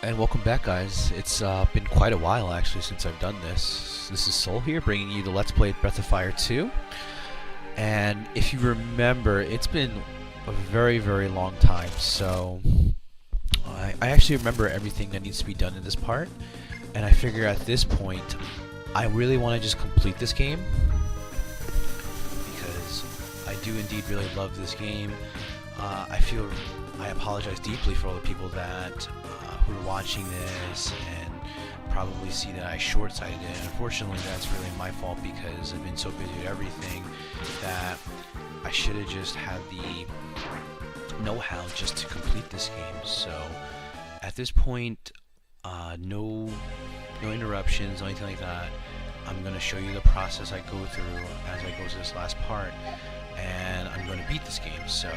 And welcome back, guys. It's been quite a while actually since I've done this. This is Soul here, bringing you the Let's Play Breath of Fire 2. And if you remember, it's been a very, very long time. So I actually remember everything that needs to be done in this part. And I figure at this point, I really want to just complete this game because I do indeed really love this game. I apologize deeply for all the people that who are watching this and probably see that I short-sighted it. Unfortunately, that's really my fault because I've been so busy with everything that I should have just had the know-how just to complete this game. So at this point, no interruptions, anything like that. I'm going to show you the process I go through as I go to this last part, and I'm going to beat this game. So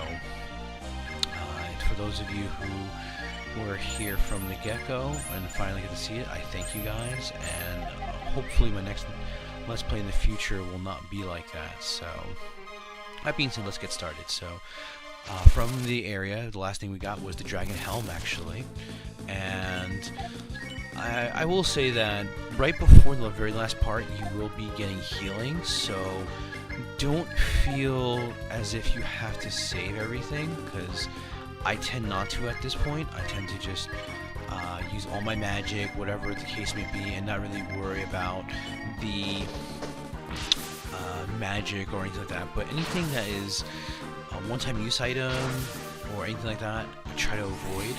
for those of you who were here from the get-go and finally get to see it, I thank you guys, and hopefully my next Let's Play in the future will not be like that. So that being said, let's get started. So from the area, the last thing we got was the Dragon Helm, actually, and I will say that right before the very last part you will be getting healing, so don't feel as if you have to save everything, because I tend not to at this point. I tend to just use all my magic, whatever the case may be, and not really worry about the magic or anything like that. But anything that is a one-time use item or anything like that, I try to avoid.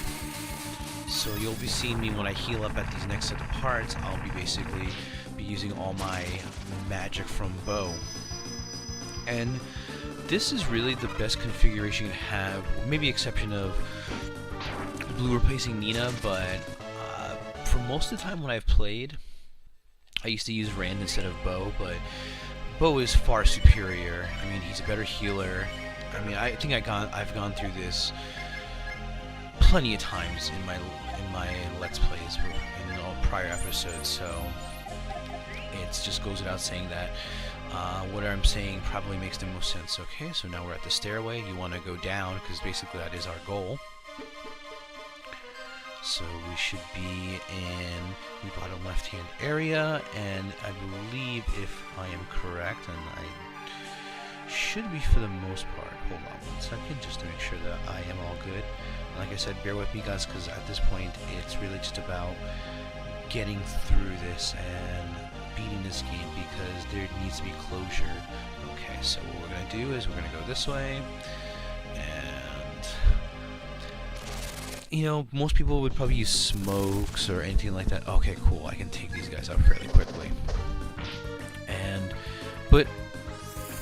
So you'll be seeing me when I heal up at these next set of parts. I'll be basically using all my magic from Bow. And this is really the best configuration you have, maybe exception of Blue replacing Nina, but for most of the time when I've played, I used to use Rand instead of Bow, but Bow is far superior. I mean, he's a better healer. I mean, I think I've gone through this plenty of times in my Let's Plays in all prior episodes, so it just goes without saying that what I'm saying probably makes the most sense. Okay, so now we're at the stairway. You want to go down because basically that is our goal. So we should be in the bottom left hand area, and I believe, if I am correct, and I should be for the most part. Hold on 1 second just to make sure that I am all good. Like I said, bear with me, guys, because at this point it's really just about getting through this and beating this game, because there needs to be closure. Okay, so what we're going to do is we're going to go this way, and you know, most people would probably use smokes or anything like that. Okay, cool, I can take these guys out fairly quickly. But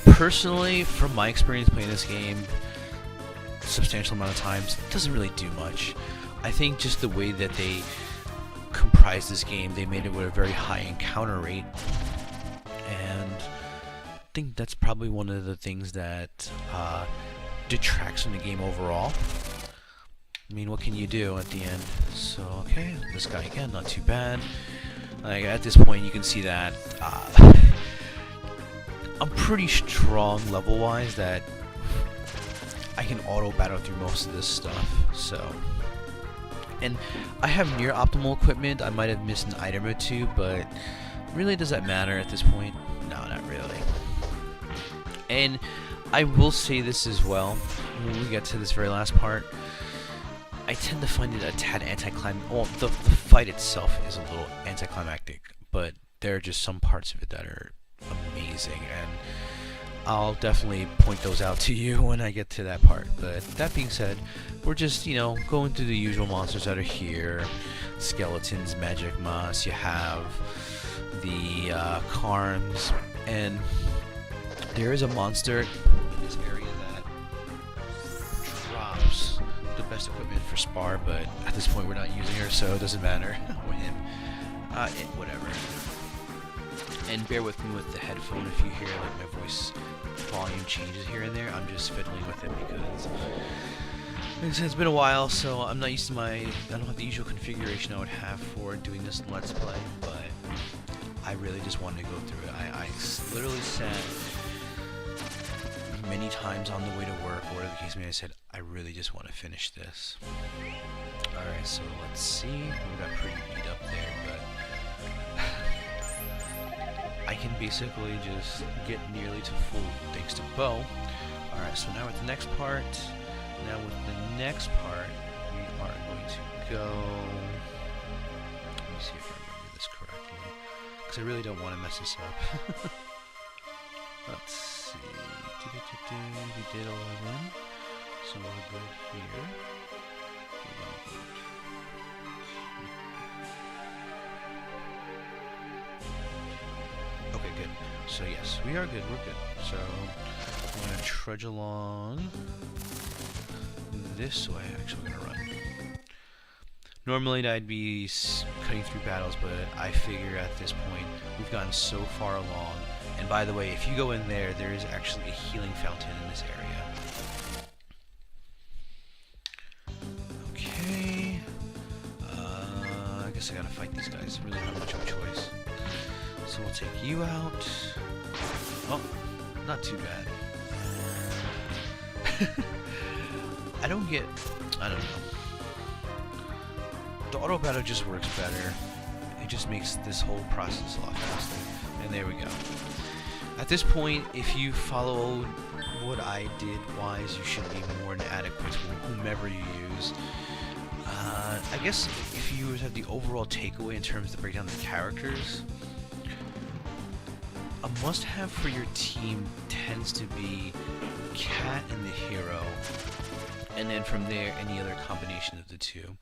personally, from my experience playing this game substantial amount of times, it doesn't really do much. I think just the way that they comprised this game, they made it with a very high encounter rate, and I think that's probably one of the things that detracts from the game overall. I mean, what can you do at the end? So, okay, this guy again, not too bad. Like, at this point, you can see that I'm pretty strong level-wise, that I can auto-battle through most of this stuff, so. And I have near optimal equipment. I might have missed an item or two, but really, does that matter at this point? No, not really. And I will say this as well, when we get to this very last part, I tend to find it a tad anticlimactic. Well, the fight itself is a little anticlimactic, but there are just some parts of it that are amazing, and I'll definitely point those out to you when I get to that part. But that being said, we're just, you know, going through the usual monsters that are here. Skeletons, magic moss, you have the Karms, and there is a monster in this area that drops the best equipment for Spar, but at this point we're not using her, so it doesn't matter. Or him. Whatever. And bear with me with the headphone if you hear like my voice volume changes here and there. I'm just fiddling with it because it's been a while, so I'm not used to I don't have the usual configuration I would have for doing this Let's Play, but I really just wanted to go through it. I literally said many times on the way to work, or whatever the case may be, I said, I really just want to finish this. Alright, so let's see. We got pretty beat up there, but I can basically just get nearly to full thanks to Bo. Alright, so now with the next part. Now with the next part, we are going to go... Let me see if I remember this correctly, because I really don't want to mess this up. Let's see. We did 11, so we'll go here. Okay, good. So yes, we are good. We're good. So I'm gonna trudge along this way. Actually, we're gonna run. Normally, I'd be cutting through battles, but I figure at this point we've gotten so far along. And by the way, if you go in there, there is actually a healing fountain in this area. Okay. I guess I gotta fight these guys. I really don't have much of a choice. So we'll take you out. Oh, not too bad. I don't know. The auto battle just works better. It just makes this whole process a lot faster. And there we go. At this point, if you follow what I did wise, you should be more than adequate to whomever you use. I guess if you have the overall takeaway in terms of the breakdown of the characters, a must-have for your team tends to be Cat and the hero, and then from there any other combination of the two.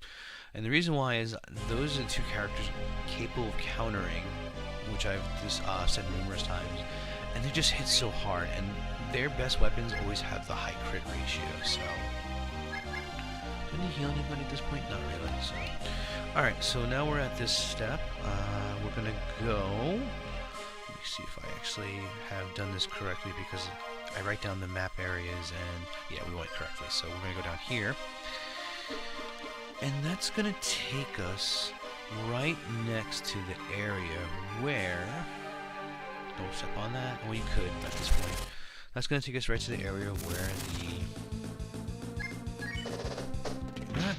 And the reason why is those are the two characters capable of countering, which I've said numerous times, and they just hit so hard, and their best weapons always have the high crit ratio. So, can you heal anybody at this point? Not really. So, all right. So now we're at this step. We're gonna go. Let me see if I actually have done this correctly, because I write down the map areas, and yeah, we went correctly. So we're gonna go down here, and that's gonna take us right next to the area where... Don't step on that. Oh, you could at this point. That's gonna take us right to the area where the... Do not...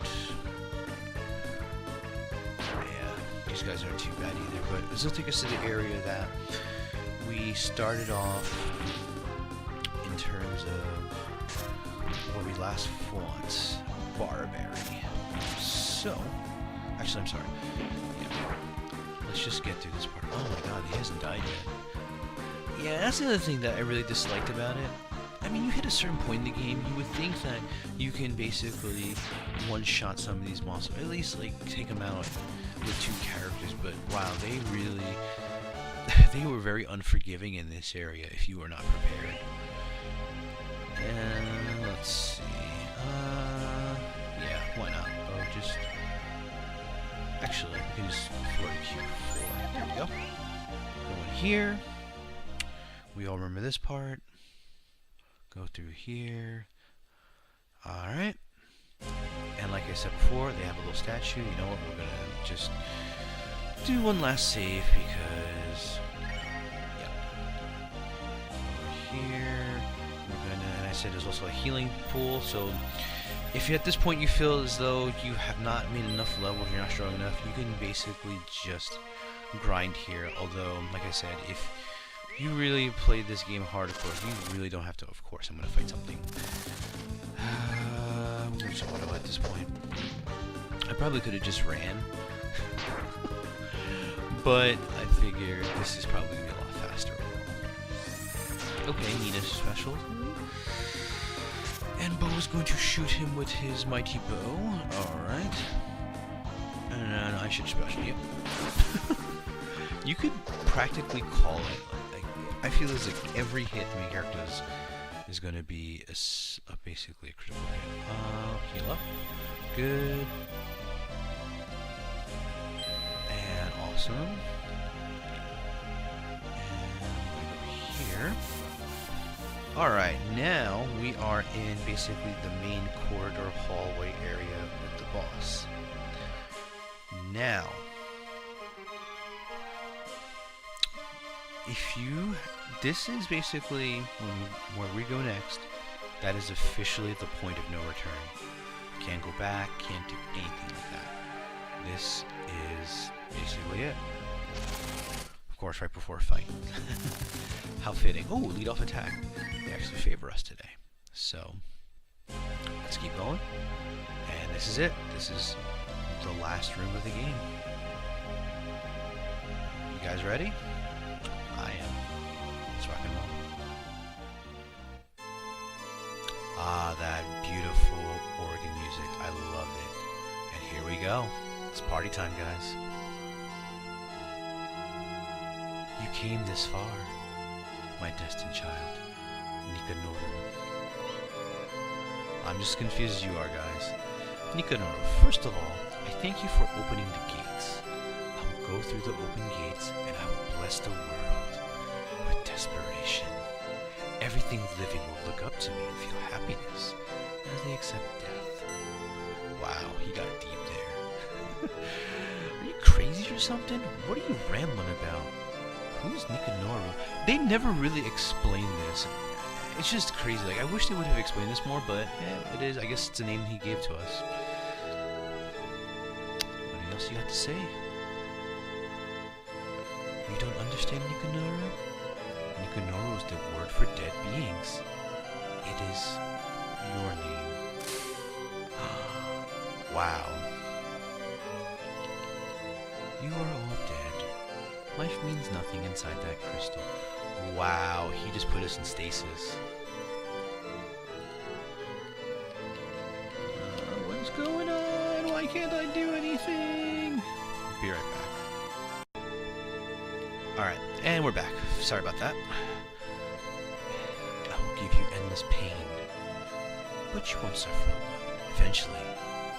Yeah, these guys aren't too bad either, but this will take us to the area that we started off in terms of what we last fought, Barberry. So, actually, I'm sorry. Yeah. Let's just get through this part. Oh my god, he hasn't died yet. Yeah, that's the other thing that I really disliked about it. I mean, you hit a certain point in the game, you would think that you can basically one-shot some of these monsters, or at least like take them out with two characters, but wow, they really... they were very unforgiving in this area if you were not prepared. And let's see. Yeah, why not? Oh, just... Actually, we can just throw a Q4. There we go. Go in here. We all remember this part. Go through here. Alright. And like I said before, they have a little statue. You know what? We're gonna just do one last save because... yeah. Over here. We're gonna... and I said there's also a healing pool, so... if at this point you feel as though you have not made enough level, you're not strong enough, you can basically just grind here. Although, like I said, if you really played this game hardcore, you really don't have to. Of course, I'm going to fight something. Which auto at this point? I probably could have just ran. But I figure this is probably going to be a lot faster. Okay, Nina's special. And Bo is going to shoot him with his mighty bow. Alright. And then I should special. Yep. You could practically call it. Like, I feel as like every hit the main character does is going to be basically a critical hit. Heal up. Good. And awesome. And here. Alright, now we are in basically the main corridor hallway area with the boss. Now, if you... this is basically where we go next. That is officially the point of no return. Can't go back, can't do anything like that. This is basically it. Of course, right before a fight. How fitting. Oh, lead off attack. They actually favor us today. So, let's keep going. And this is it. This is the last room of the game. You guys ready? I am. Let's rock and roll. Ah, that beautiful organ music. I love it. And here we go. It's party time, guys. You came this far, my destined child, Nikanoru. I'm just as confused as you are, guys. Nikanoru, first of all, I thank you for opening the gates. I will go through the open gates, and I will bless the world with desperation. Everything living will look up to me and feel happiness as they accept death. Wow, he got deep there. Are you crazy or something? What are you rambling about? Who's Nikanoru? They never really explained this. It's just crazy. Like, I wish they would have explained this more, but yeah, it is. I guess it's a name he gave to us. What else you got to say? You don't understand Nikanoru? Nikanoru is the word for dead beings. It is your name. Wow. You are all dead. Life means nothing inside that crystal. Wow, he just put us in stasis. What's going on? Why can't I do anything? Be right back. Alright, and we're back. Sorry about that. I will give you endless pain, but you won't suffer alone. Eventually,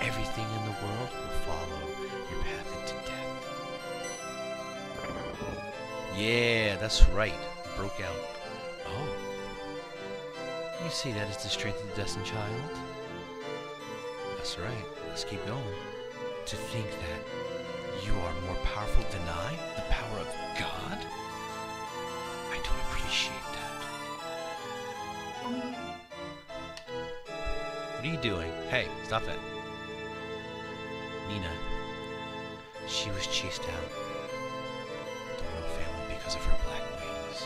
everything in the world will follow your path into death. Yeah, that's right. Broke out. Oh. You say that is the strength of the destined child? That's right. Let's keep going. To think that you are more powerful than I, the power of God? I don't appreciate that. What are you doing? Hey, stop that. Nina. She was chased out of the royal family because of her black wings.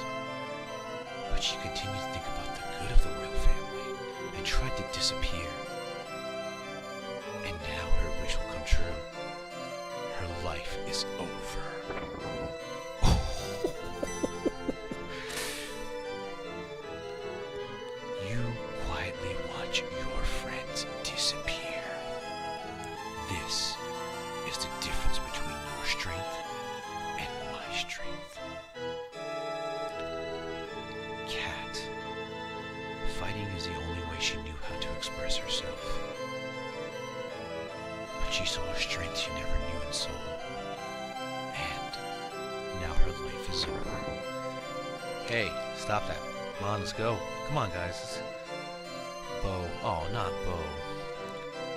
But she continued to think about the good of the royal family and tried to disappear. And now her wish will come true. Her life is over. You quietly watch your friends disappear. This is the difference between your strength and my strength. Cat. Fighting is the only way she knew how to express herself. But she saw a strength she never knew in Soul. And now her life is over. Hey, stop that. Come on, let's go. Come on, guys. Bo. Oh, not Bo.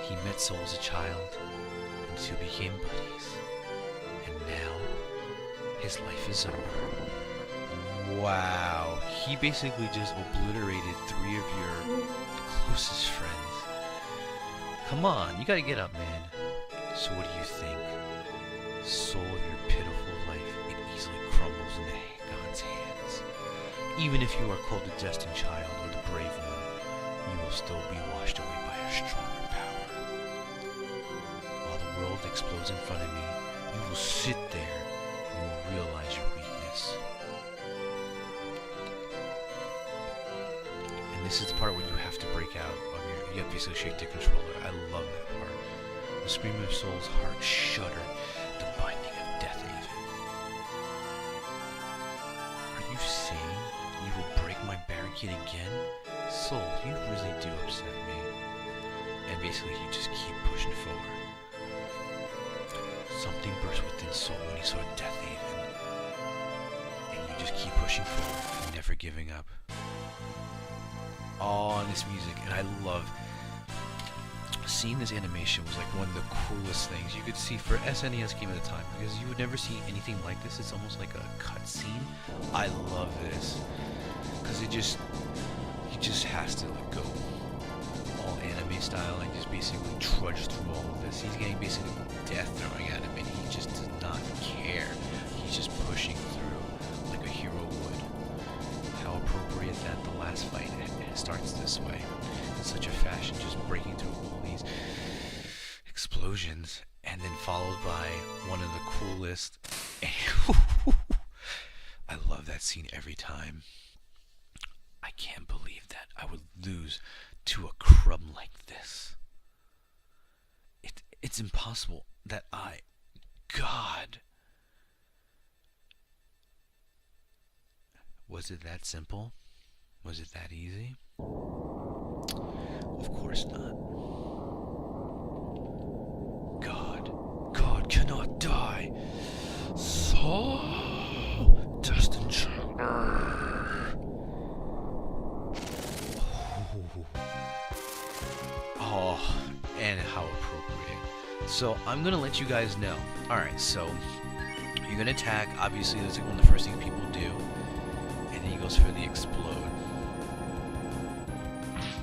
He met Soul as a child, and the two became buddies. And now, his life is over. Wow. He basically just obliterated 3 of your closest friends. Come on, you gotta get up, man. So what do you think? Soul of your pitiful life, it easily crumbles into God's hands. Even if you are called the destined child or the brave one, you will still be washed away by a stronger power. While the world explodes in front of me, you will sit there and will realize your weakness. And this is the part where you have to break out of you have to basically shake the controller. I love that part. The scream of Soul's heart shuddered, the binding of death even. Are you saying you will break my barricade again? Soul, you really do upset me. And basically you just keep pushing forward. Something burst within Soul when he saw Death Haven. And you just keep pushing forward and never giving up. Oh, and this music, and I love seeing this animation was like one of the coolest things you could see for SNES game at the time, because you would never see anything like this. It's almost like a cutscene. I love this because he just has to like go all animated anime style and just basically trudge through all of this. He's getting basically death throwing at him, and he just does not care. He's just pushing through like a hero would. How appropriate that the last fight it starts this way, in such a fashion, just breaking through all these explosions, and then followed by one of the coolest. I love that scene every time. I can't believe that I would lose to a crumb like this. It's impossible that God. Was it that simple? Was it that easy? Of course not. God cannot die. So destined. Oh, and how appropriate. So I'm gonna let you guys know. Alright, so you're gonna attack. Obviously, that's like one of the first things people do. And then he goes for the explode.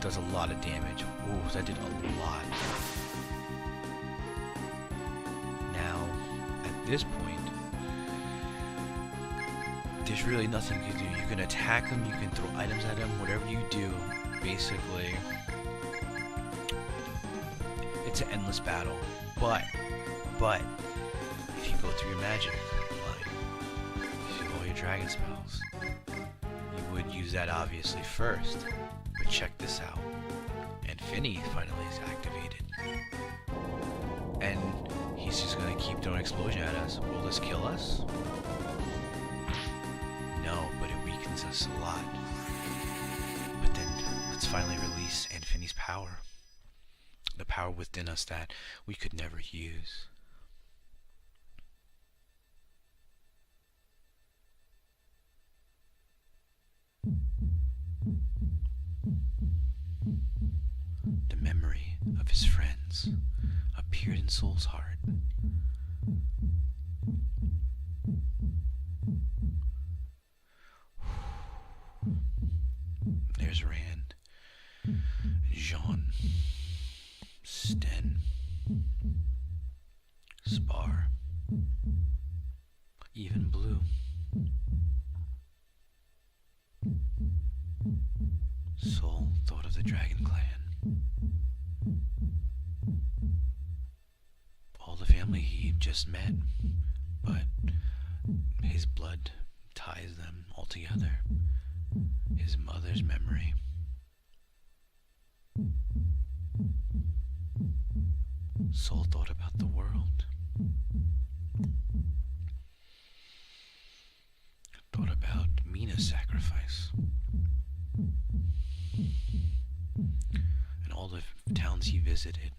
Does a lot of damage. Ooh, that did a lot. Now, at this point, there's really nothing you can do. You can attack him, you can throw items at him, whatever you do, basically. It's an endless battle. But, if you go through your magic, like, if you have all your dragon spells, you would use that obviously first. But check this out. And Finny finally is activated. And he's just gonna keep throwing explosion at us. Will this kill us? No, but it weakens us a lot. But then let's finally release Finny's power. The power within us that we could never use. The memory of his friends appeared in Soul's heart. There's Rand, Jean, Sten, Spar, even Blue. Soul thought of the Dragon Clan. All the family he just met, but his blood ties them all together. His mother's memory. Soul thought about the world. Thought about Mina's sacrifice. And all the towns he visited.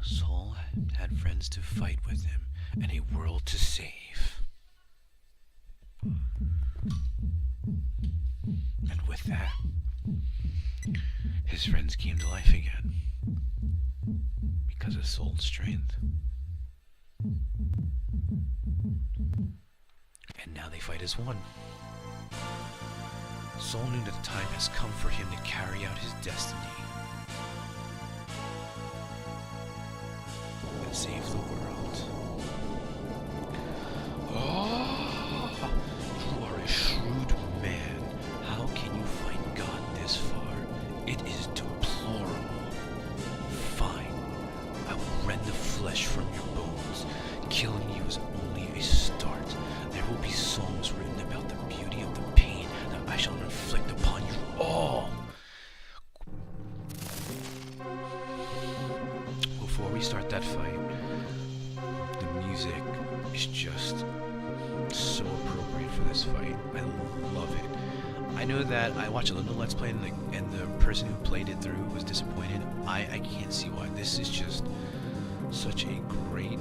Soul had friends to fight with him and a world to save. And with that, his friends came to life again because of Soul's strength. And now they fight as one. Soul knew that the time has come for him to carry out his destiny and save the world. Oh, you are a shrewd man. How can you fight God this far? It is deplorable. Fine. I will rend the flesh from your bones. Killing you is only a start. There will be songs written about the beauty of the pain that I shall inflict upon you all. Before we start that fight, the music is just so appropriate for this fight. I love it. I know that I watched a little Let's Play and the person who played it through was disappointed. I can't see why. This is just such a great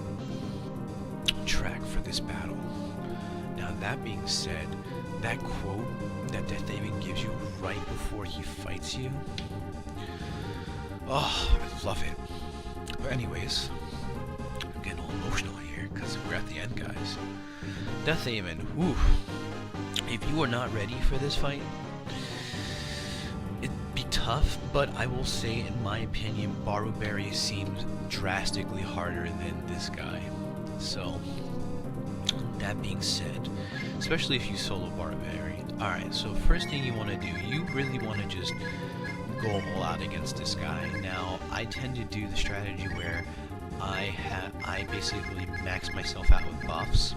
track for this battle. Now that being said, that quote that Death Haven gives you right before he fights you, oh, I love it. But anyways, I'm getting all emotional here because we're at the end, guys. Death Haven, whew. If you are not ready for this fight, it'd be tough tough, but I will say, in my opinion, Baruberry seems drastically harder than this guy. So, that being said, especially if you solo Baruberry. Alright, so first thing you want to do, you really want to just go all out against this guy. Now, I tend to do the strategy where I basically max myself out with buffs.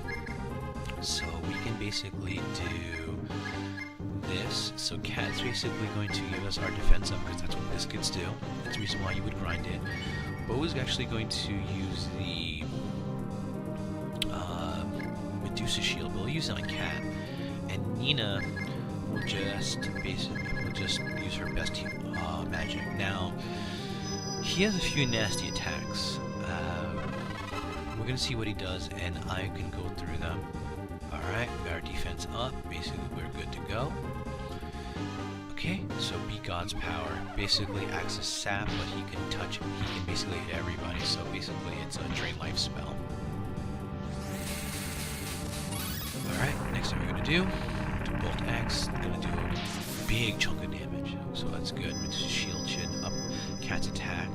So we can basically do this. So Cat's basically going to give us our defense up, because that's what biscuits do. That's the reason why you would grind it. Bo is actually going to use the Medusa shield, but we'll use it on Cat. And Nina will just use her best magic. Now, he has a few nasty attacks. We're gonna see what he does, and I can go through them. Alright, we got our defense up. Basically, we're good to go. Okay, so Be God's power basically acts as sap, but he can basically hit everybody, so basically it's a drain life spell. Alright, next thing we're gonna do Bolt X, gonna do a big chunk of damage, so that's good. Shield should up Cat's attack.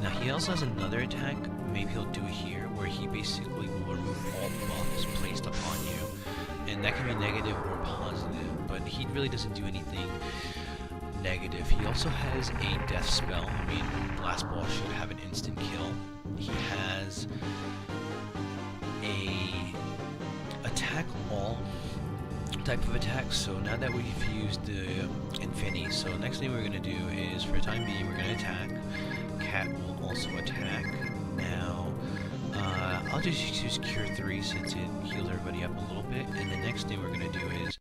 Now he also has another attack, maybe he'll do it here, where he basically will remove all buffs placed upon you. And that can be negative or positive, but he really doesn't do anything negative. He also has a death spell. I mean, Last Ball should have an instant kill. He has a attack all type of attack. So now that we've used the Infinity, so next thing we're going to do is, for the time being, we're going to attack. Cat will also attack. Now, I'll just use Cure 3 since it healed everybody up a little bit. And the next thing we're going to do is,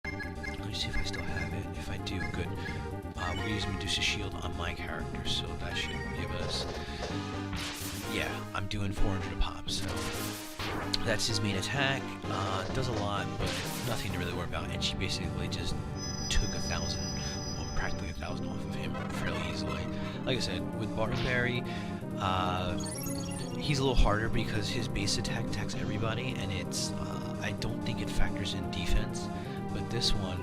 let me see if I still have it. If I do, good. We're using Medusa Shield on my character, so that should give us, yeah, I'm doing 400 a pop, so that's his main attack. Does a lot, but nothing to really worry about, and she basically just took 1,000, well, practically 1,000 off of him fairly easily. Like I said, with Baruberry, he's a little harder because his base attack attacks everybody, and it's, I don't think it factors in defense, but this one,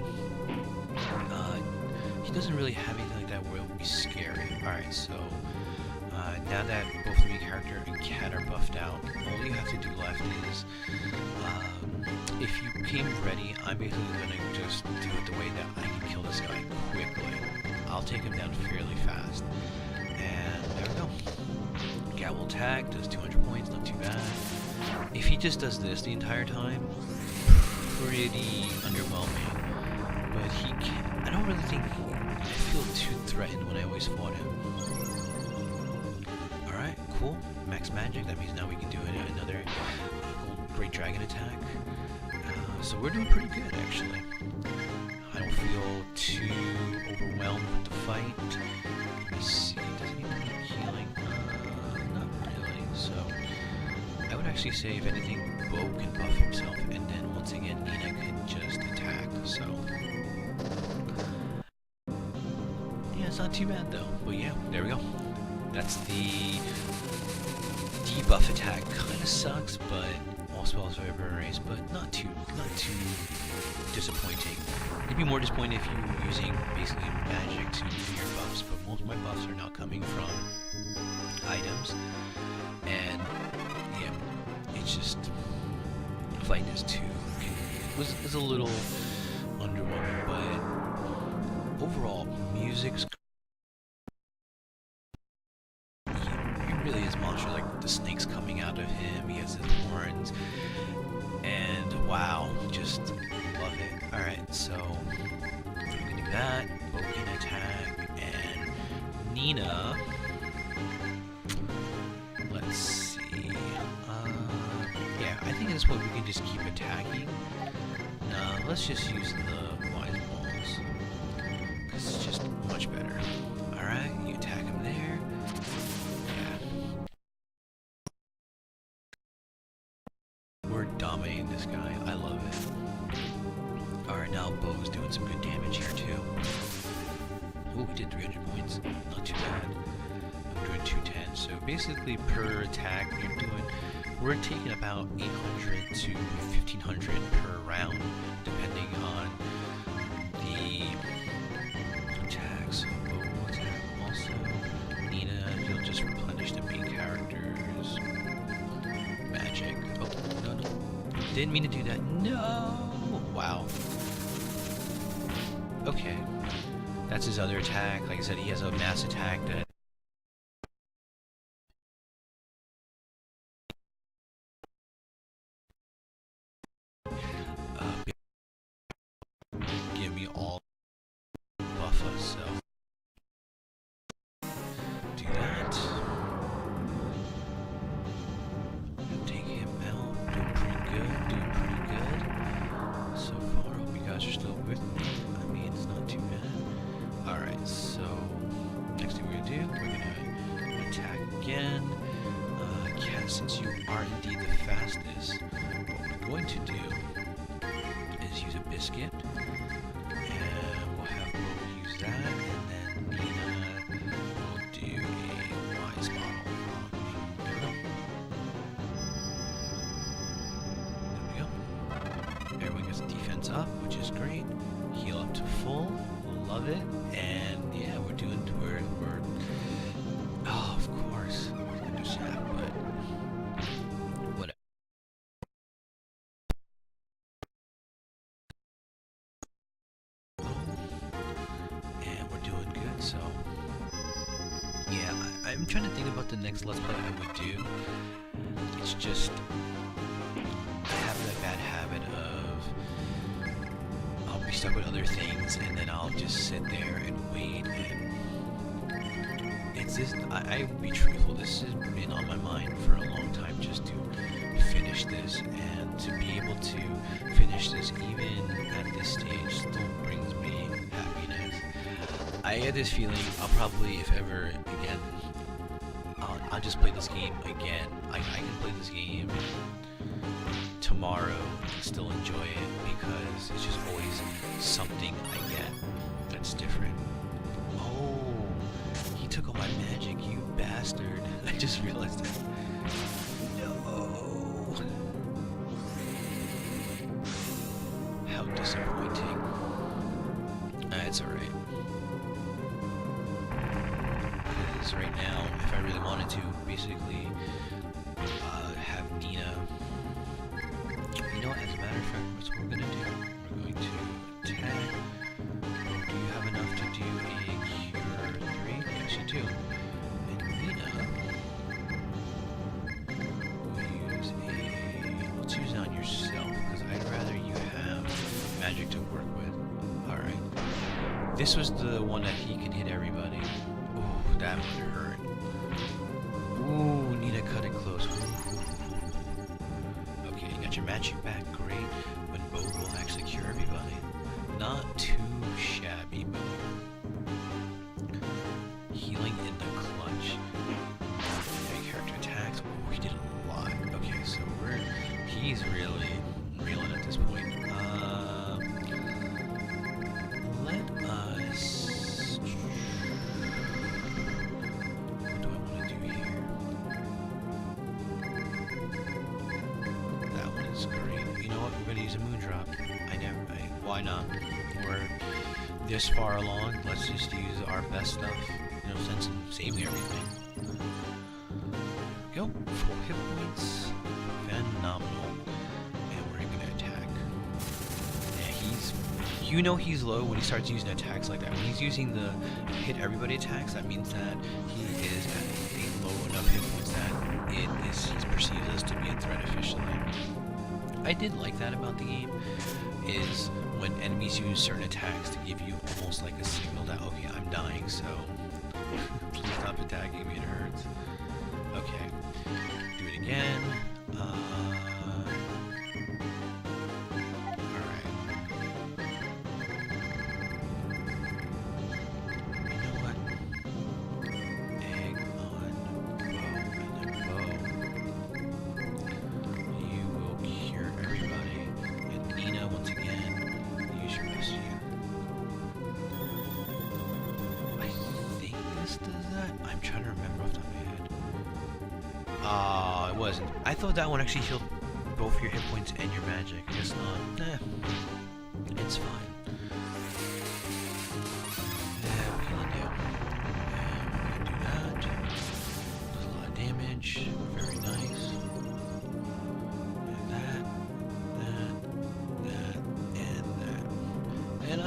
he doesn't really have anything like that where it would be scary. Alright, so now that both the main character and Cat are buffed out, all you have to do left is, if you came ready, I'm basically going to just do it the way that I can kill this guy quickly. I'll take him down fairly fast. And there we go. Cat will attack, does 200 points, not too bad. If he just does this the entire time, pretty underwhelming. But he can't, I don't really think, I feel too threatened when I always fought him. Alright, cool. Max magic, that means now we can do another Great Dragon attack. So we're doing pretty good, actually. I don't feel too overwhelmed with the fight. Let me see, does anyone need healing? Not really, so I would actually say, if anything, Bo can buff himself, and then once again, Nina can just attack, so yeah, it's not too bad though. But yeah, there we go. That's the debuff attack. Kinda sucks, but all spells are very raised, but not too disappointing. It'd be more disappointing if you were using basically magic to do your buffs, but most of my buffs are now coming from items, and yeah, it's just fighting this too. It was a little underwhelming, but overall, music's he really is monster. Like the snakes coming out of him, he has his horns, and wow, just love it. Alright, so we can do that. Bo can attack, and Nina, let's see. Yeah, I think at this point we can just keep attacking. No, let's just use the wise balls, because it's just much better. Alright, you attack him there. Yeah. We're dominating this guy. I love it. Alright, now Bo's doing some good damage here too. Oh, we did 300 points. Not too bad. I'm doing 210. So basically per attack we're taking about 800 to 1500 per round, depending on the Didn't mean to do that. No! Wow. Okay. That's his other attack. Like I said, he has a mass attack that... give me all buff us, so... do that. Take him out. Doing pretty good. So far, hope you guys are still with me. I mean, it's not too bad. Alright, so... next thing we're gonna do, we're gonna attack again. Cat, since you are indeed the fastest, what we're going to do is use a biscuit. And we'll have Bo use that, and then Nina will do a wise bottle. There we go. Everyone gets defense up, which is great. Heal up to full. Love it. And yeah, we're oh, of course. We're gonna do that, but whatever. And we're doing good, so yeah, I'm trying to think about the next Let's Play I would do. It's just I have that bad habit of I'll be stuck with other things and then I'll just sit there and wait, and it's this, I will be truthful, this has been on my mind for a long time, just to finish this, and to be able to finish this even at this stage still brings me happiness. I get this feeling I'll probably, if ever again, I'll just play this game again. I can play this game tomorrow and still enjoy it, because it's just always something I get that's different. Oh, he took all my magic, you bastard. I just realized that. No. How disappointing. It's alright. Because right now, if I really wanted to, basically have Nina... You know what, as a matter of fact, that's what we're gonna do. We're going to attack. Oh, do you have enough to do a cure 3? Yes, you do. And Nina will use a... let's use it on yourself, because I'd rather you have magic to work with. Alright. This was the one that he can hit everybody. Oh, that would hurt. Ooh, Nina cut it close. Okay, you got your magic back, great. But Bo will actually cure everybody. Not too shabby, Bo. Healing in the clutch. Okay, character attacks. Oh, he did a lot. Okay, so he's really reeling at this point. Let us... what do I want to do here? That one is great. You know what? We're going to use a Moondrop. Why not? We're this far along. Let's just use our best stuff. You know, since saving everything. There we go. 4 hit points. Phenomenal. And we're going to attack. Yeah, you know he's low when he starts using attacks like that. When he's using the hit everybody attacks, that means that he is at a low enough hit points that he perceives us to be a threat officially. I did like that about the game, is when enemies use certain attacks to give you almost like a signal that, okay, I'm dying, so please stop attacking me, it hurts. Okay, do it again. Alright. You know what? Egg on Bo, and then Bo. You will cure everybody. And Nina, once again, use your rescue. I think this does that? I'm trying to remember off the top of my head. It wasn't. I thought that one actually healed both your hit points and your magic. I guess not. It's fine. Yeah, what can you do? We're gonna do that. Does a lot of damage. Very nice. And that.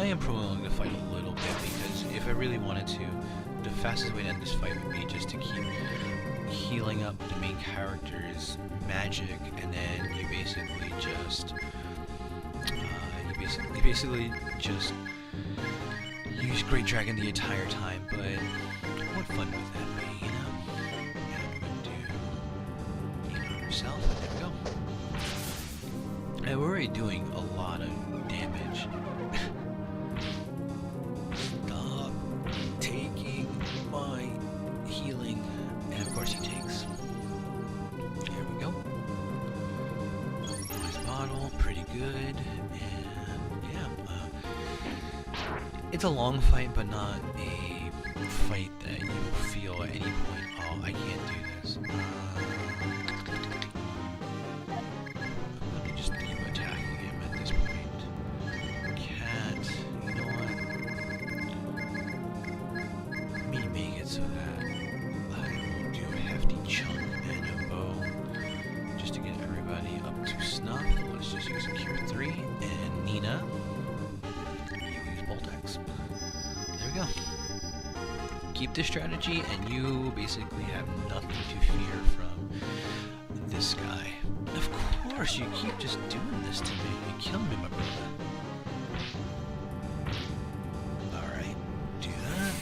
am prolonging the fight a little bit because if I really wanted to, the fastest way to end this fight would be just to keep healing up the main character's magic, and then you basically just just use Great Dragon the entire time. But what fun would that be, you know? And I'm going to do yourself, and there we go. And we're already doing a lot of damage. Stop taking my healing. And of course he takes. There we go. Nice bottle, pretty good. And yeah, it's a long fight, but not a fight that you will feel at any point, oh, I can't do this. Let me just keep attacking him at this point. Cat, you know what? Let me make it so that I will do a hefty chunk and a bow just to get everybody up to snuff. Let's just use a Cure 3 and Nina. You use Boltex. There we go. Keep this strategy, and you basically have nothing to fear from this guy. Of course, you keep just doing this to me. You kill me, my brother. Alright, do that.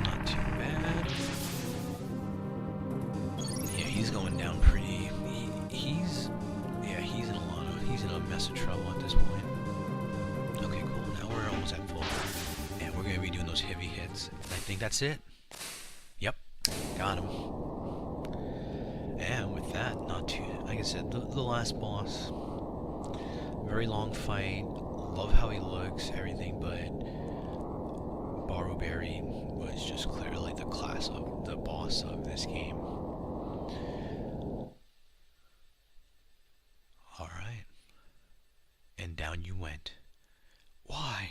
Not too bad. Yeah, he's going down pretty. He's in a mess of trouble at this point. Okay, cool. Now we're almost at full. And we're going to be doing those heavy hits. I think that's it. Yep. Got him. And with that, not too... Like I said, the last boss. Very long fight. Love how he looks, everything, but... Baruberry was just clearly the class of the boss of this game. Alright. And down you went. Why?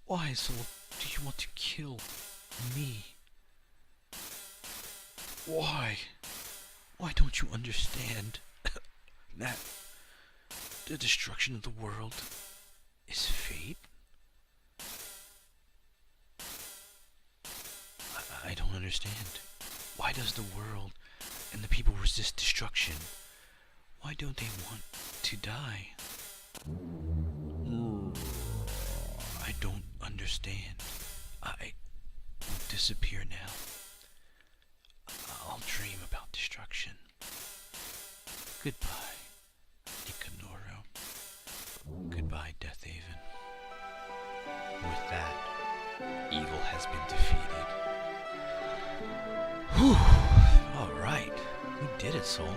Why, so do you want to kill me? Why? Why don't you understand that the destruction of the world is fate? I don't understand. Why does the world and the people resist destruction? Why don't they want to die? I don't understand. I will disappear now. I'll dream about destruction. Goodbye, Nicanoro. Goodbye, Deathhaven. With that, evil has been defeated. Whew! Alright, we did it, Soul.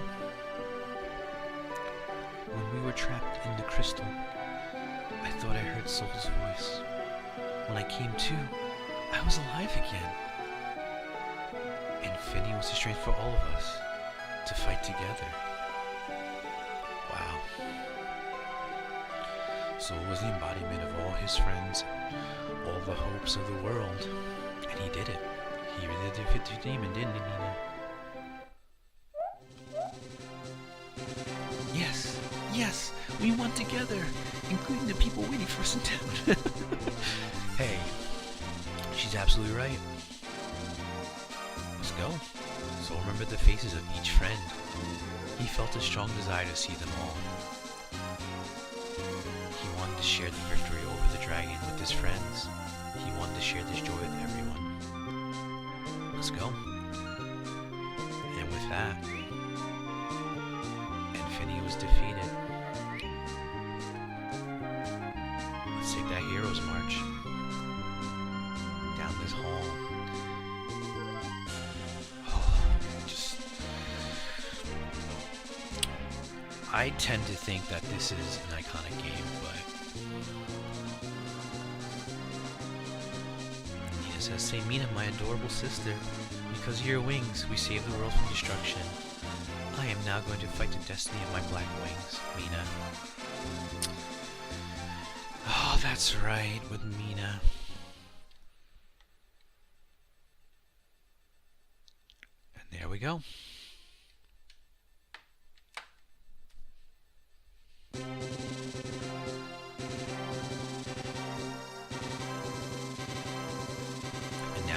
When we were trapped in the crystal, I thought I heard Soul's voice. When I came to, I was alive again. And Finny was the strength for all of us to fight together. Wow. Soul was the embodiment of all his friends, all the hopes of the world. And he did it. He really did fit the demon, didn't he, Nina? Yes, yes, we won together, including the people waiting for us in town. Hey, she's absolutely right. Let's go. So remember the faces of each friend. He felt a strong desire to see them all. He wanted to share the victory over the dragon with his friends. He wanted to share this joy with everyone. Let's go. And with that, Infinity was defeated. Let's take that hero's march down this hall. I tend to think that this is an iconic game, but Nina says, "Say, Mina, my adorable sister, because of your wings, we saved the world from destruction. I am now going to fight the destiny of my black wings, Mina." Oh, that's right, with Mina. And there we go.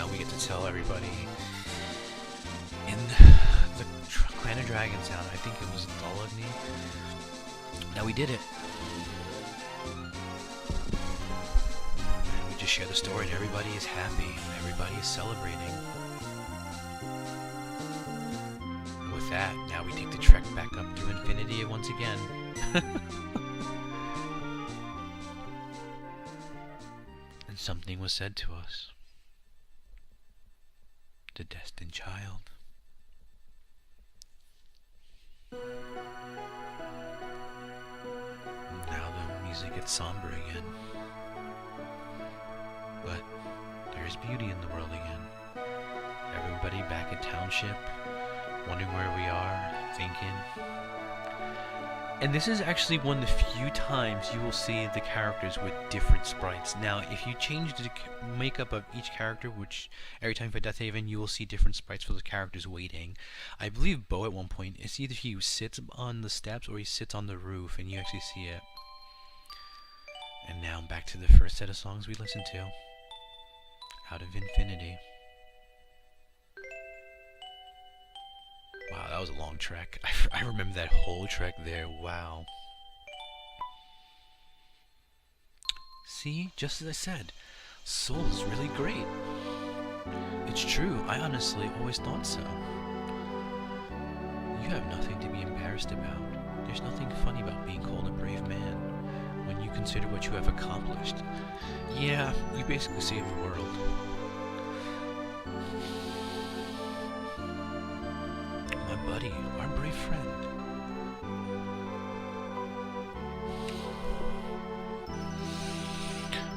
now we get to tell everybody in the Clan of Dragons town. I think it was Dolagny. Now we did it. And we just share the story and everybody is happy. Everybody is celebrating. And with that, now we take the trek back up to infinity once again. And something was said to us. The destined child. Now the music gets somber again. But there's beauty in the world again. Everybody back at Township, wondering where we are, thinking. And this is actually one of the few times you will see the characters with different sprites. Now, if you change the makeup of each character, which every time you fight Death Haven, you will see different sprites for the characters waiting. I believe Bo at one point, it's either he sits on the steps or he sits on the roof, and you actually see it. And now back to the first set of songs we listened to. Out of Infinity. Wow, that was a long trek. I remember that whole trek there. Wow. See, just as I said, Soul is really great. It's true, I honestly always thought so. You have nothing to be embarrassed about. There's nothing funny about being called a brave man when you consider what you have accomplished. Yeah, you basically saved the world. Buddy, our brave friend.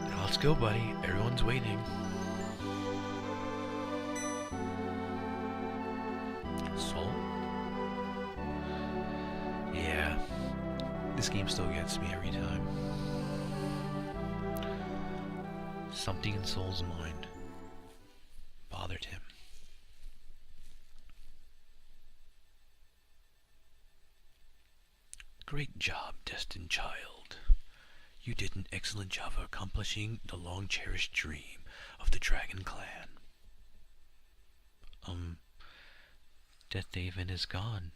Now let's go, buddy. Everyone's waiting. Soul? Yeah. This game still gets me every time. Something in Soul's mind bothered him. Great job, destined child. You did an excellent job of accomplishing the long-cherished dream of the Dragon Clan. Death Haven is gone,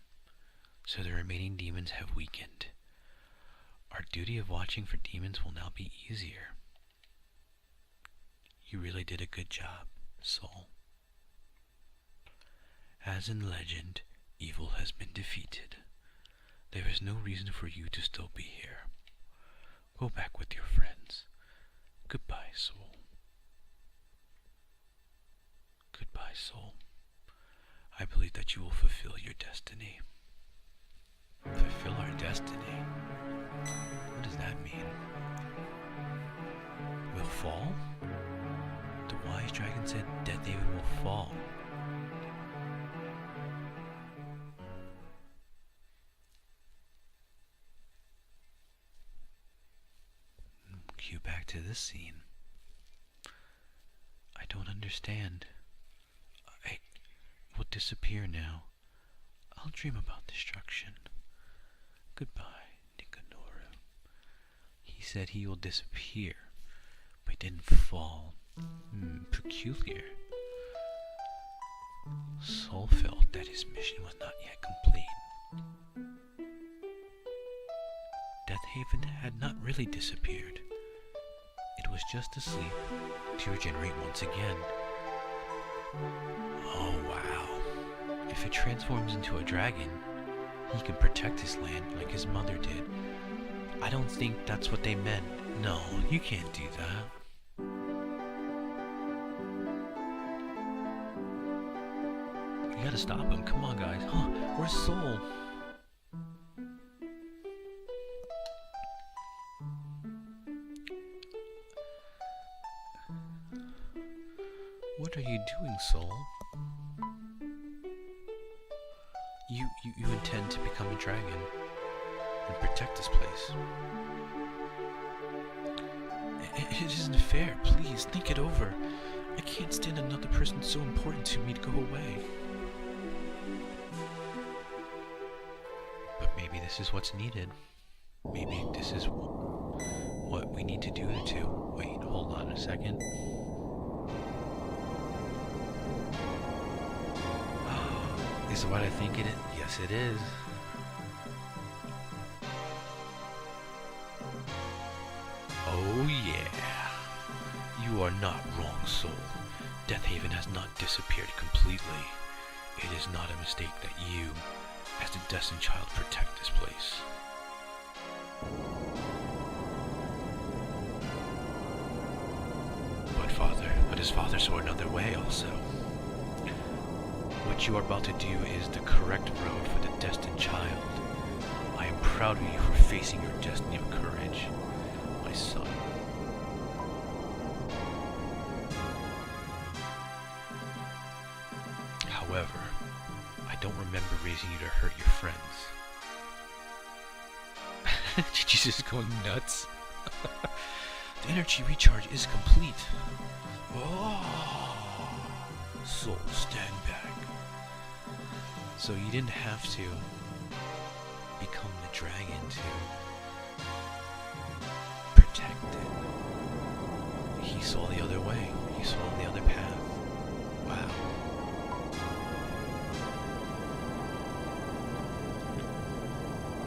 so the remaining demons have weakened. Our duty of watching for demons will now be easier. You really did a good job, Soul. As in legend, evil has been defeated. There is no reason for you to still be here. Go back with your friends. Goodbye, Soul. Goodbye, Soul. I believe that you will fulfill your destiny. Fulfill our destiny? What does that mean? We'll fall? The wise dragon said Death Haven will fall. Cue back to this scene. I don't understand. I will disappear now. I'll dream about destruction. Goodbye, Nikanora. He said he will disappear, but he didn't fall. Peculiar. Soul felt that his mission was not yet complete. Death Haven had not really disappeared. It was just asleep to regenerate once again. Oh wow. If it transforms into a dragon, he can protect his land like his mother did. I don't think that's what they meant. No, you can't do that. We gotta stop him. Come on, guys. Huh, where's Soul? What are you doing, Soul? You intend to become a dragon and protect this place. It isn't fair. Please, think it over. I can't stand another person so important to me to go away. But maybe this is what's needed. Maybe this is what we need to do to... Wait, hold on a second. Is what I think it is? Yes, it is. Oh yeah. You are not wrong, soul. Deathhaven has not disappeared completely. It is not a mistake that you, as the Destined Child, protect this place. But his father saw another way also. What you are about to do is the correct road for the Destined Child. I am proud of you for facing your destiny with courage, my son. However, I don't remember raising you to hurt your friends. Jesus is going nuts. The energy recharge is complete. Oh, soul, stand back. So you didn't have to become the dragon to protect it. He saw the other way. He saw the other path. Wow.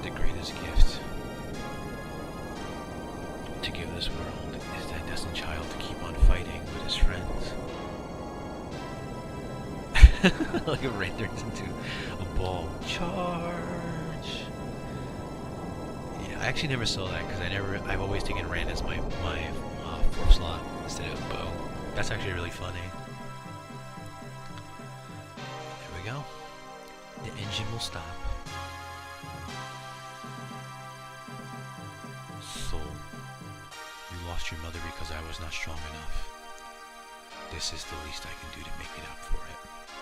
The greatest gift to give this world is that Destined Child to keep on fighting with his friends. Like a ray turns into a ball. Charge! Yeah, I actually never saw that because I've always taken Rand as my fourth slot instead of bow. That's actually really funny. There we go. The engine will stop. Soul, you lost your mother because I was not strong enough. This is the least I can do to make it up for it,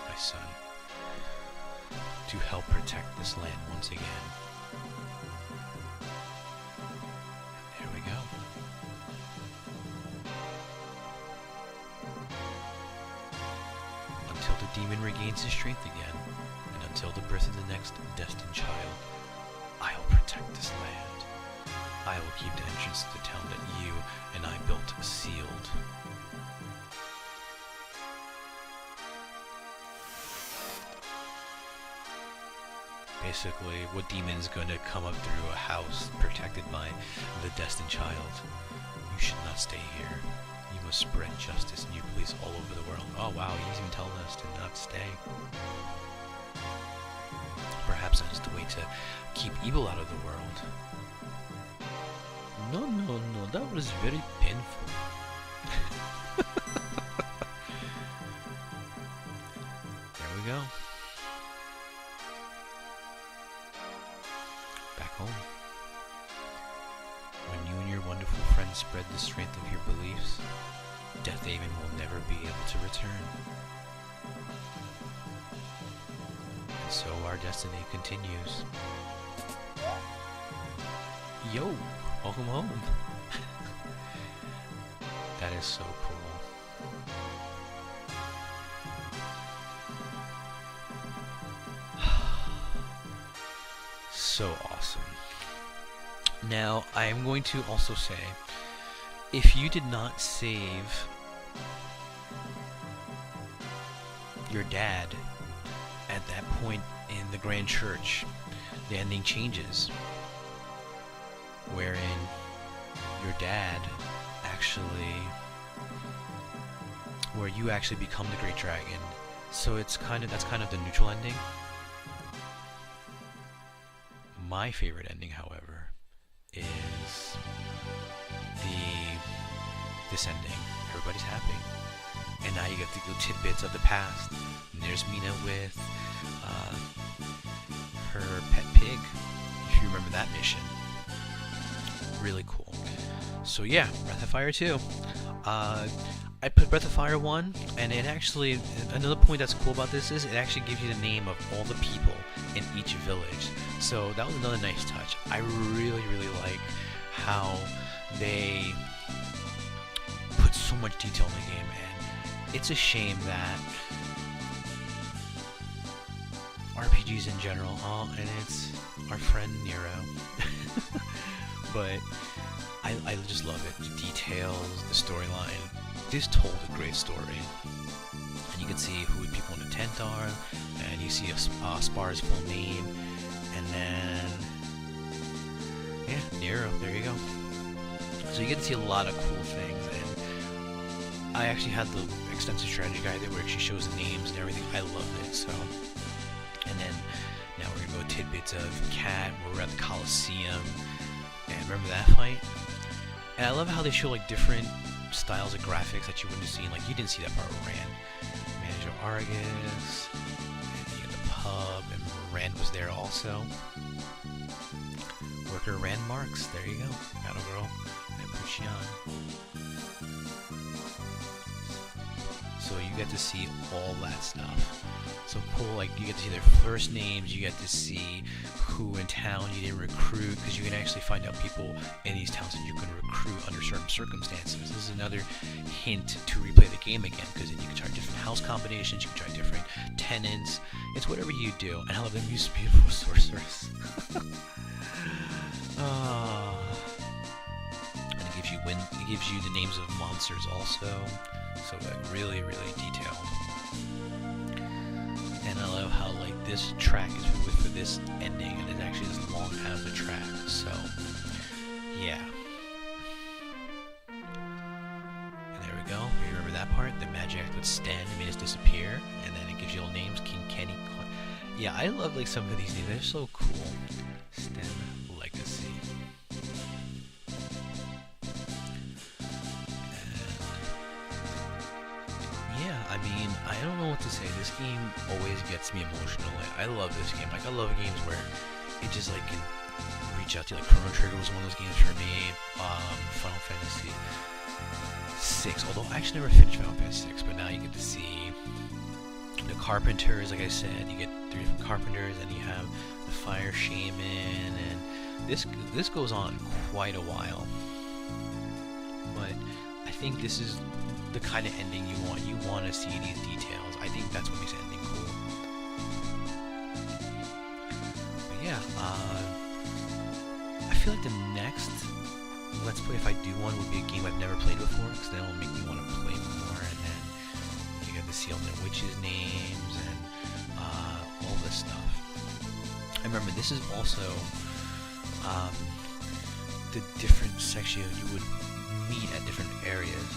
my son. To help protect this land once again. There we go. Until the demon regains his strength again, and until the birth of the next Destined Child, I will protect this land. I will keep the entrance to the town that you and I built sealed. Basically, what demon is going to come up through a house protected by the Destined Child? You should not stay here. You must spread justice and your police all over the world. Oh wow, he's even telling us to not stay. Perhaps that is the way to keep evil out of the world. No, that was very painful. There we go. Back home. When you and your wonderful friends spread the strength of your beliefs, Deathhaven will never be able to return. And so our destiny continues. Yo! Welcome home. That is so cool. So awesome. Now, I am going to also say, if you did not save your dad at that point in the Grand Church, the ending changes. Wherein your dad where you actually become the Great Dragon. So that's kind of the neutral ending. My favorite ending, however, is this ending. Everybody's happy, and now you get the little tidbits of the past. And there's Mina with her pet pig, if you remember that mission. Really cool. So yeah, Breath of Fire 2. I put Breath of Fire 1, and it actually, another point that's cool about this is it actually gives you the name of all the people in each village. So that was another nice touch. I really like how they put so much detail in the game, and it's a shame that RPGs in general, and it's our friend Nero, but I just love it. The details, the storyline. This told a great story. And you can see who the people in the tent are, and you see Spar's full name, and then yeah, Nero. There you go. So you get to see a lot of cool things, and I actually had the extensive strategy guide there where it actually shows the names and everything. I loved it. So, and then now we're gonna go tidbits of Cat, where we're at the Coliseum, and remember that fight? And I love how they show like different styles of graphics that you wouldn't have seen. Like, you didn't see that part with Rand. Manager Argus, and you got the pub, and Rand was there also. Worker Rand Marks, there you go. Battle Girl, and Puchian. So you get to see all that stuff. So cool, like you get to see their first names, you get to see who in town you didn't recruit, because you can actually find out people in these towns that you can recruit under certain circumstances. This is another hint to replay the game again, because then you can try different house combinations, you can try different tenants. It's whatever you do. And I love them use beautiful sorceress. And it gives you the names of monsters also. So like really, really detailed. And I love how like this track is for this ending, and it's actually as long as the track. So yeah. And there we go. You remember that part? The magic act with Sten, it made us disappear, and then it gives you all names: King Kenny. Yeah, I love like some of these names. They're so cool. Sten Legacy. Yeah, I mean, I don't know what to say. This game always gets me emotional. I love this game. Like, I love games where it just like can reach out to you. Like Chrono Trigger was one of those games for me. Final Fantasy 6. Although I actually never finished Final Fantasy 6, but now you get to see the Carpenters. Like I said, you get 3 different Carpenters, and you have the Fire Shaman, and this goes on quite a while. But I think this is the kind of ending you want. You want to see these details. I think that's what makes the ending cool. But yeah, I feel like the next Let's Play, if I do one, would be a game I've never played before, because then it'll make me want to play more, and then you get to see all the witches' names and all this stuff. I remember this is also the different sections you would meet at different areas.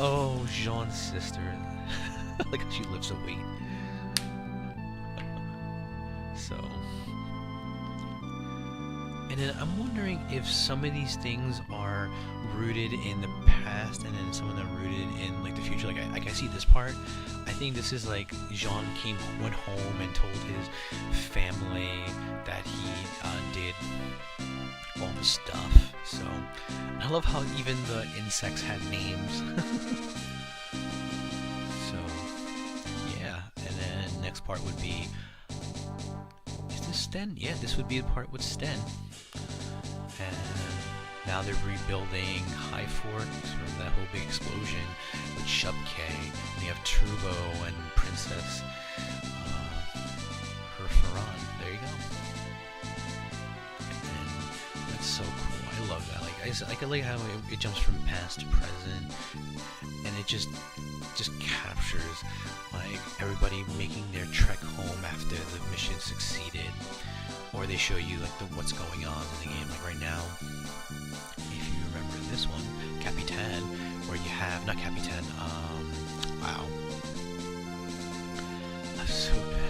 Oh, Jean's sister. Look how she lifts a weight. So. And then I'm wondering if some of these things are rooted in the past, and then some of them rooted in like the future. Like I see this part. I think this is like Jean went home and told his family that he did all the stuff. So, and I love how even the insects had names. So, yeah. And then next part would be, is this Sten? Yeah, this would be the part with Sten. And now they're rebuilding High Forks from that whole big explosion with Shubke. And you have Turbo and Princess Herferon. There you go. And that's so cool. I love that. Like I like how it jumps from past to present, and it just captures like everybody making their trek home after the mission succeeded, or they show you like what's going on in the game. Like right now, if you remember this one, Capitan, where you have not Capitan. Wow, I'm so bad.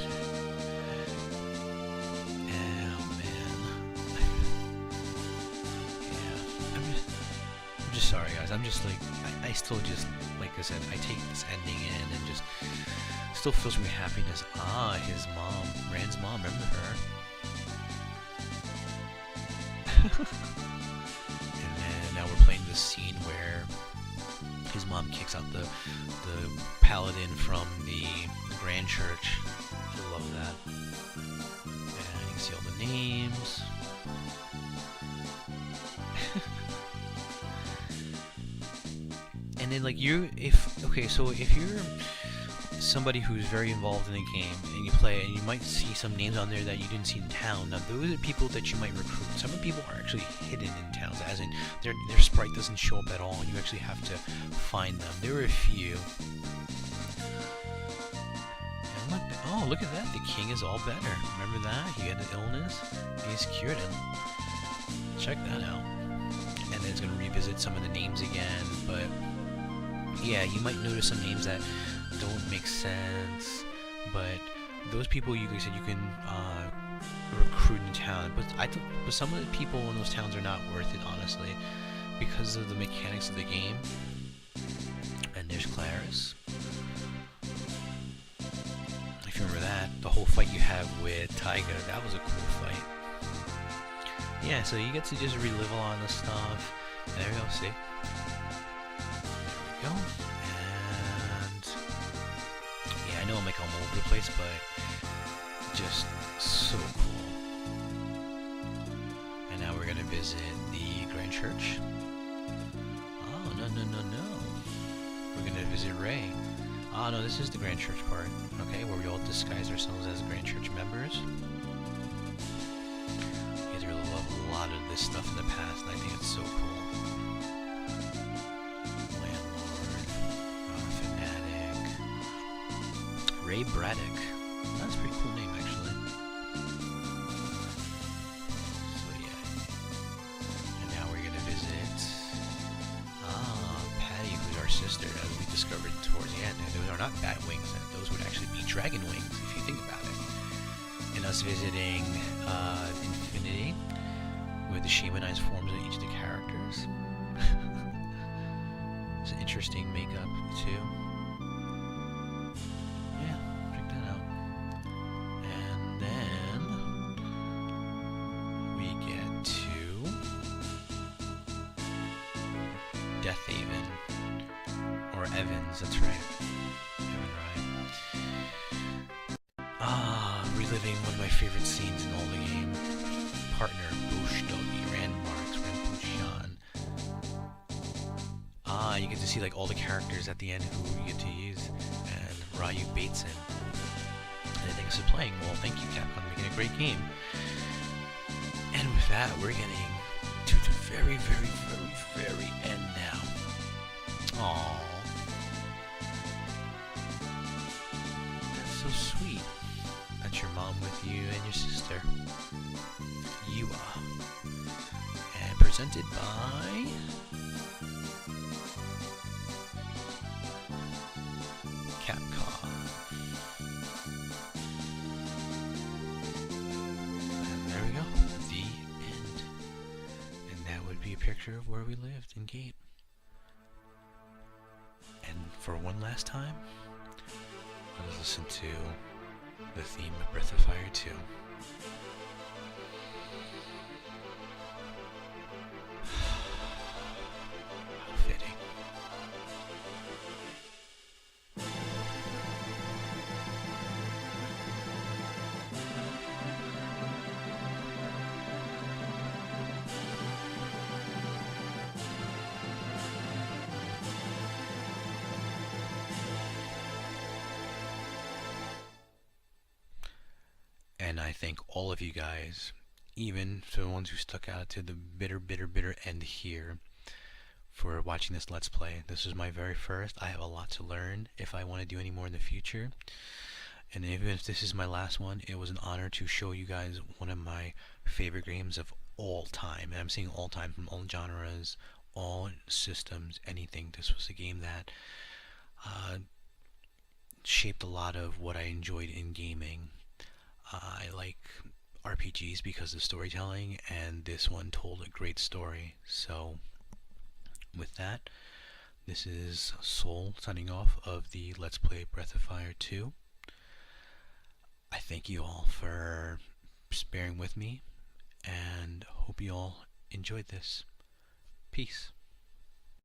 Sorry guys, I'm just like, I still just, like I said, I take this ending in and just still fills me with happiness. His mom, Rand's mom, remember her? And then now we're playing this scene where his mom kicks out the paladin from the Grand Church. I love that. And you can see all the names. And then like if you're somebody who's very involved in the game and you play it, and you might see some names on there that you didn't see in town. Now those are people that you might recruit. Some of the people are actually hidden in towns, as in their sprite doesn't show up at all, and you actually have to find them. There were a few. And Oh, look at that. The king is all better. Remember that? He had an illness. He's cured him. Check that out. And then it's going to revisit some of the names again. But yeah, you might notice some names that don't make sense. But those people, you said you can recruit in town. But some of the people in those towns are not worth it, honestly, because of the mechanics of the game. And there's Claris. If you remember that, the whole fight you have with Taiga, that was a cool fight. Yeah, so you get to just relive a lot of the stuff. There we go, see? There we go. And yeah, I know I'm like all over the place, but just so cool. And now we're gonna visit the Grand Church. Oh, no. We're gonna visit Ray. Oh no, this is the Grand Church part. Okay, where we all disguise ourselves as Grand Church members. You guys really love a lot of this stuff in the past, and I think it's so cool. Landlord, Fanatic, Ray Braddock. That's a pretty cool name, actually. So yeah. And now we're gonna visit Patty, who's our sister, as we discovered towards the end. And those are not bat wings, those would actually be dragon wings, if you think about it. And us visiting Infinity, with the shamanized forms of each of the characters. It's an interesting makeup, too. Yeah, check that out. And then we get to Death Haven. Or Evans, that's right. Reliving one of my favorite scenes in all the game. Partner, Boosh Doggy, Randmarks, Rampushan. You get to see like all the characters at the end who you get to use. And Ryu Bateson. And thanks for playing. Well, thank you, Capcom, making a great game. And with that, we're getting to the very, very, very, very end now. Aww. That's so sweet. That's your mom with you and your sister. Yua. And presented by Capcom. And there we go. The end. And that would be a picture of where we lived in Gate. And for one last time, let's listen to the theme of Breath of Fire 2. How fitting. And I thank all of you guys, even for the ones who stuck out to the bitter, bitter, bitter end here, for watching this Let's Play. This is my very first. I have a lot to learn if I want to do any more in the future. And even if this is my last one, it was an honor to show you guys one of my favorite games of all time. And I'm saying all time, from all genres, all systems, anything. This was a game that shaped a lot of what I enjoyed in gaming. I like RPGs because of storytelling, and this one told a great story. So with that, this is Soul signing off of the Let's Play Breath of Fire 2. I thank you all for bearing with me, and hope you all enjoyed this. Peace.